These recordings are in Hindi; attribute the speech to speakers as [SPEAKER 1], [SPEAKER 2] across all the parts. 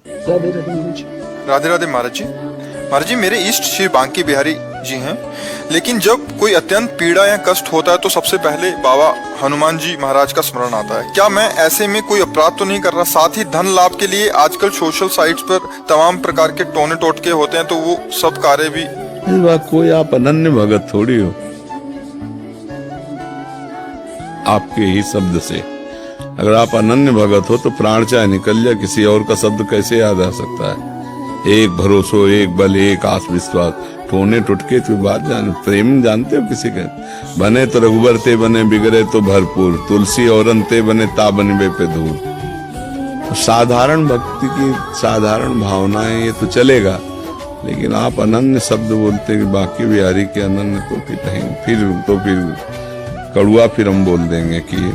[SPEAKER 1] राधे राधे महाराज जी। महाराज जी, मेरे इष्ट श्री बांके बिहारी जी हैं, लेकिन जब कोई अत्यंत पीड़ा या कष्ट होता है तो सबसे पहले बाबा हनुमान जी महाराज का स्मरण आता है। क्या मैं ऐसे में कोई अपराध तो नहीं कर रहा? साथ ही धन लाभ के लिए आजकल सोशल साइट्स पर तमाम प्रकार के टोने टोटके होते हैं, तो वो सब कार्य भी।
[SPEAKER 2] इस बात कोई आप अनन्य भगत थोड़ी हो। आपके ही शब्द से अगर आप अनन्य भगत हो तो प्राण चाहे निकल जाए, किसी और का शब्द कैसे याद आ सकता है? एक भरोसो, एक बल, एक आस विश्वास, टोने टुटके की बात जान, प्रेम जानते हो किसी के? बने तो रघुबर ते बने, बिगड़े तो भरपूर, तुलसी और ते बने ता बनबे पे दूर। साधारण भक्ति की साधारण भावनाएं ये तो चलेगा, लेकिन आप अनन्य शब्द बोलते कि बांके बिहारी के अनन्य, तो फिर कड़ुआ फिर हम बोल देंगे कि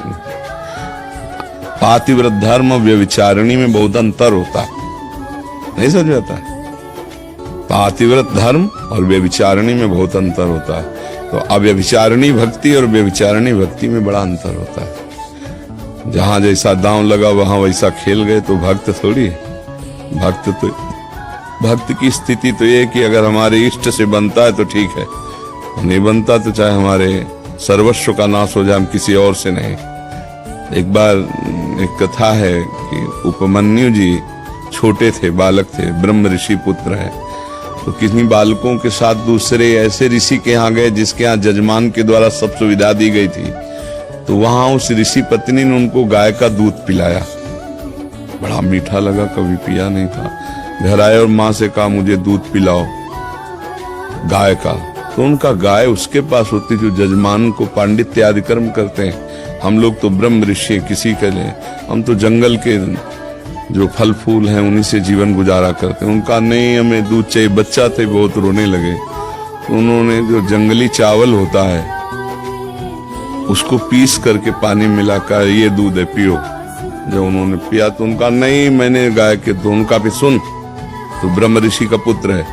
[SPEAKER 2] पातिव्रत धर्म व्यभिचारिणी में बहुत अंतर होता है। नहीं समझ आता? पातिव्रत धर्म और व्यभिचारिणी में बहुत अंतर होता है। तो अव्यभिचारिणी भक्ति और व्यभिचारिणी भक्ति में बड़ा अंतर होता है। जहां जैसा दांव लगा वहां वैसा खेल गए तो भक्त थोड़ी है। भक्त की स्थिति तो ये कि अगर हमारे इष्ट से बनता है तो ठीक है, नहीं बनता तो चाहे हमारे सर्वस्व का नाश हो जाए, हम किसी और से नहीं। एक बार एक कथा है कि उपमन्यु जी छोटे थे, बालक थे, ब्रह्म ऋषि पुत्र है, तो किन्हीं बालकों के साथ दूसरे ऐसे ऋषि के यहाँ गए जिसके यहाँ जजमान के द्वारा सब सुविधा दी गई थी। तो वहां उस ऋषि पत्नी ने उनको गाय का दूध पिलाया। बड़ा मीठा लगा, कभी पिया नहीं था। घर आए और माँ से कहा मुझे दूध पिलाओ गाय का। तो उनका गाय उसके पास होती जो जजमान को पांडित्य आदि कर्म करते हैं। हम लोग तो ब्रह्म ऋषि किसी के लिए, हम तो जंगल के जो फल फूल हैं उन्हीं से जीवन गुजारा करते हैं। उनका नहीं, हमें दूध चाहिए। बच्चा थे, बहुत रोने लगे, तो उन्होंने जो जंगली चावल होता है उसको पीस करके पानी मिलाकर ये दूध है पियो। जब उन्होंने पिया तो उनका नहीं, मैंने गाय के, तो उनका भी सुन, तो ब्रह्म ऋषि का पुत्र है,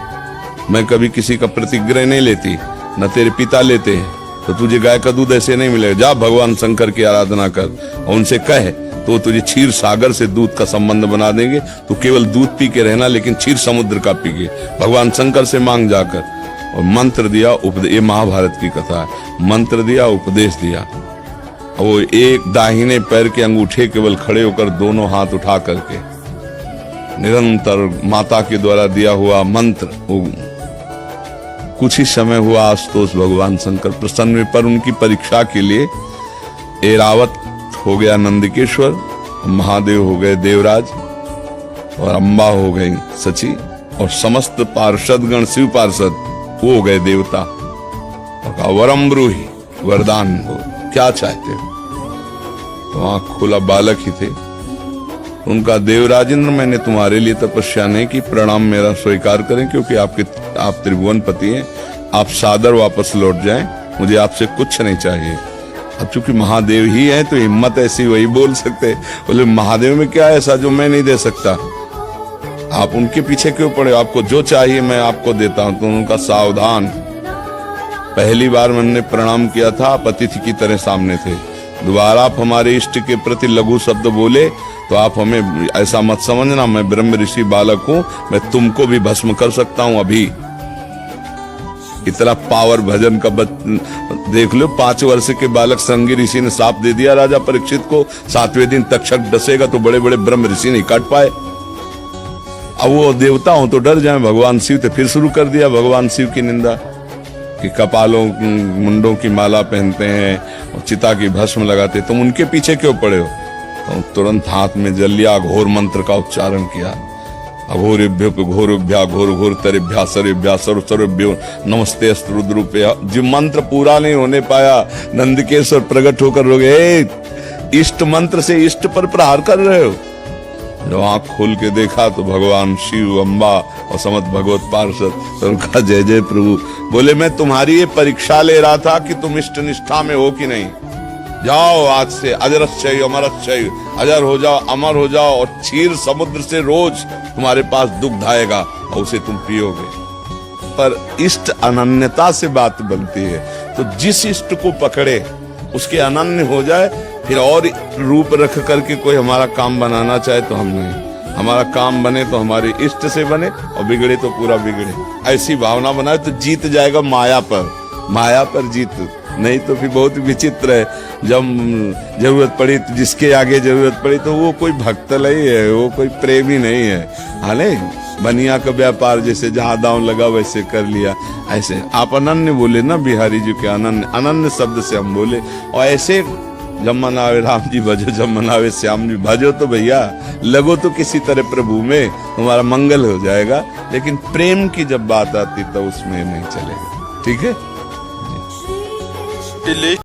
[SPEAKER 2] मैं कभी किसी का प्रतिग्रह नहीं लेती, न तेरे पिता लेते हैं, तो तुझे गाय का दूध ऐसे नहीं मिलेगा। जा भगवान शंकर की आराधना कर और उनसे कहे तो तुझे क्षीर सागर से दूध का संबंध बना देंगे। तो केवल दूध पी के रहना, लेकिन क्षीर समुद्र का पी के भगवान शंकर से मांग जाकर। और मंत्र दिया, ये महाभारत की कथा है। मंत्र दिया, उपदेश दिया। वो एक दाहिने पैर के अंगूठे केवल खड़े होकर दोनों हाथ उठा करके निरंतर माता के द्वारा दिया हुआ मंत्र, कुछ ही समय हुआ आशुतोष भगवान शंकर प्रसन्न हुए। पर उनकी परीक्षा के लिए ऐरावत हो गया नंदिकेश्वर, महादेव हो गए देवराज, और अम्बा हो गई सची, और समस्त पार्षदगण शिव पार्षद वो हो गए देवता। और कहा वरम ब्रूहि, वरदान हो, क्या चाहते हो? तो आंख खोला, बालक ही थे। उनका देवराजेंद्र, मैंने तुम्हारे लिए तपस्या नहीं की, प्रणाम मेरा स्वीकार करें, क्योंकि आप त्रिभुवन पति हैं, आप सादर वापस लौट जाएं, मुझे आपसे कुछ नहीं चाहिए। अब चूंकि महादेव ही है तो हिम्मत ऐसी वही बोल सकते। बोले महादेव में क्या ऐसा जो मैं नहीं दे सकता? आप उनके पीछे क्यों पड़े? आपको जो चाहिए मैं आपको देता हूं। तो उनका सावधान, पहली बार मैंने प्रणाम किया था, आप अतिथि की तरह सामने थे। दोबारा आप हमारे इष्ट के प्रति लघु शब्द बोले तो आप हमें ऐसा मत समझना, मैं ब्रह्म ऋषि बालक हूं, मैं तुमको भी भस्म कर सकता हूं अभी। इतना पावर भजन का देख लो। 5 वर्ष के बालक श्रृंगी ऋषि ने साप दे दिया राजा परीक्षित को, 7वें दिन तक्षक डसेगा तो बड़े बड़े ब्रह्म ऋषि नहीं काट पाए। अब वो देवता हो तो डर जाए। भगवान शिव तो फिर शुरू कर दिया भगवान शिव की निंदा कि कपालों मुंडों की माला पहनते हैं और चिता की भस्म लगाते, तुम उनके पीछे क्यों पड़े हो? तो तुरंत हाथ में जल लिया, घोर मंत्र का उच्चारण किया। अघोरेभ्यो घोरभ्या घोर घोर तरेभ्या सरेभ्या सर्व सर्वेभ्यो नमस्ते रुद्रूपया। जो मंत्र पूरा नहीं होने पाया, नंदिकेश्वर प्रकट होकर रोगे, इष्ट मंत्र से इष्ट पर प्रहार कर रहे हो। जब आंख खोल के देखा तो भगवान शिव, अम्बा और समस्त भगवत पार्षद, तो उनका जय जय प्रभु। बोले मैं तुम्हारी ये परीक्षा ले रहा था कि तुम इष्ट निष्ठा में हो कि नहीं। जाओ आज से अजरश्चय अमरश्चय, अजर हो जाओ, अमर हो जाओ, और क्षीर समुद्र से रोज तुम्हारे पास दुग्ध आएगा और उसे तुम पियोगे। पर इष्ट अनन्यता से बात बनती है, तो जिस इष्ट को पकड़े उसके अनन्य हो जाए, फिर और रूप रख करके कोई हमारा काम बनाना चाहे तो हम नहीं। हमारा काम बने तो हमारे इष्ट से बने और बिगड़े तो पूरा बिगड़े, ऐसी भावना बनाए तो जीत जाएगा माया पर जीत। नहीं तो फिर बहुत विचित्र है, जब जरूरत पड़ी तो जिसके आगे जरूरत पड़ी तो वो कोई भक्त नहीं है, वो कोई प्रेमी नहीं है। हाले बनिया का व्यापार जैसे जहाँ दांव लगा वैसे कर लिया। ऐसे आप अनन्य बोले ना, बिहारी जी के अनन्य शब्द से हम बोले। और ऐसे जब मनावे राम जी भजो, जब मनावे श्याम जी भजो, तो भैया लगो तो किसी तरह प्रभु में, तुम्हारा मंगल हो जाएगा। लेकिन प्रेम की जब बात आती तो उसमें नहीं चलेगा। ठीक है।
[SPEAKER 1] कि